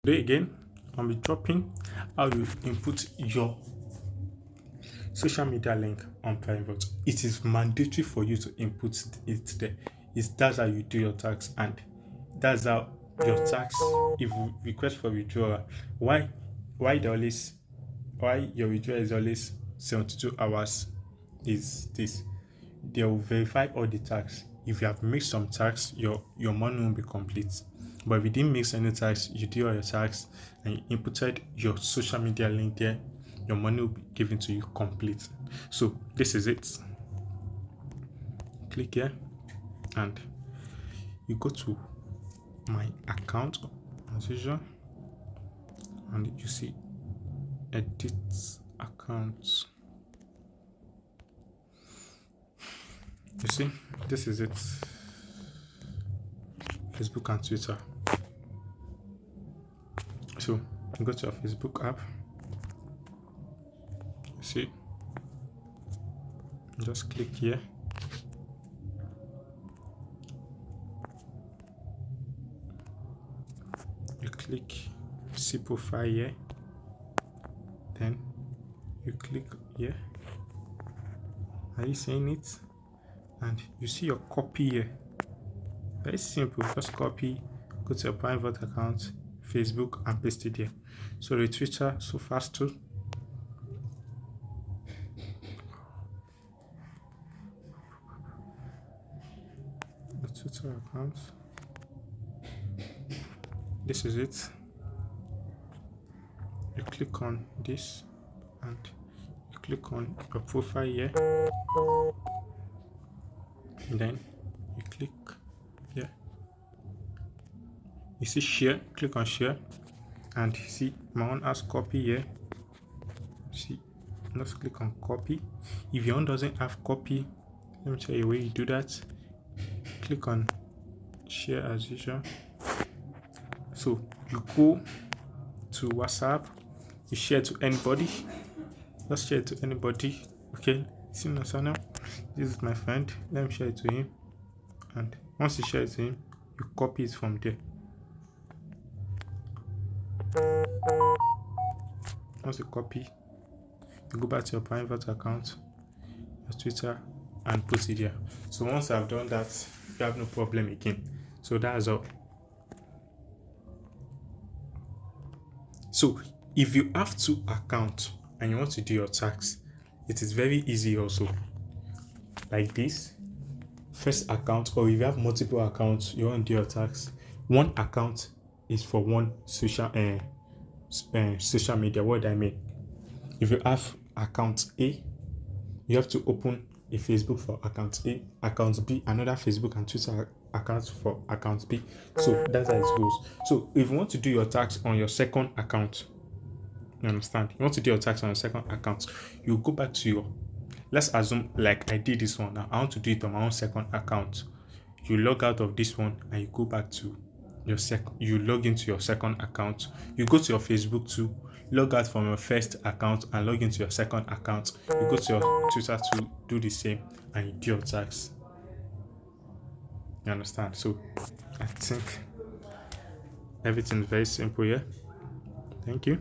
Today again, I'll be dropping how you input your social media link on Pivot. It is mandatory for you to input it there. That's how you do your tax, and that's how your tax. If you request for withdrawal, why why they always why your withdrawal is always 72 hours is this: they will verify all the tax. If you have mixed some tax, your money won't be complete. But if you didn't mix any tax, you do all your tax and you inputted your social media link there, your money will be given to you complete. So this is it. Click here and you go to my account as usual, and you see edit accounts. You see, this is it. Facebook and Twitter. So go to your Facebook app. See, just click here. You click see profile here. Then you click here. Are you seeing it? And you see your copy here. Very simple. Just copy, go to your private account, Facebook, and paste it here. So the Twitter so fast too. The Twitter account. This is it. You click on this and you click on your profile here. And then you click here. You see share, click on share, and you see my one has copy here. See, just click on copy. If your one doesn't have copy, let me tell you a way you do that. Click on share as usual. So you go to WhatsApp, you share to anybody. Just share it to anybody. Okay, see my channel. This is my friend. Let me share it to him. And once you share it to him, you copy it from there. Once you copy, you go back to your private account, your Twitter, and put it there. So once I've done that, you have no problem again. So that's all. So if you have two accounts and you want to do your tax, it is very easy also. Like this, first account, or if you have multiple accounts, you want to do your tax. One account is for one social media. What do I mean? If you have account A, you have to open a Facebook for account A, account B, another Facebook and Twitter account for account B. So that's how it goes. So if you want to do your tax on your second account, you understand? You want to do your tax on your second account, you go back to your, let's assume like I did this one now. I want to do it on my own second account. You log out of this one and you go back to your you log into your second account. You go to your Facebook too, log out from your first account and log into your second account. You go to your Twitter to do the same and you do your tax. You understand? So I think everything is very simple here. Thank you.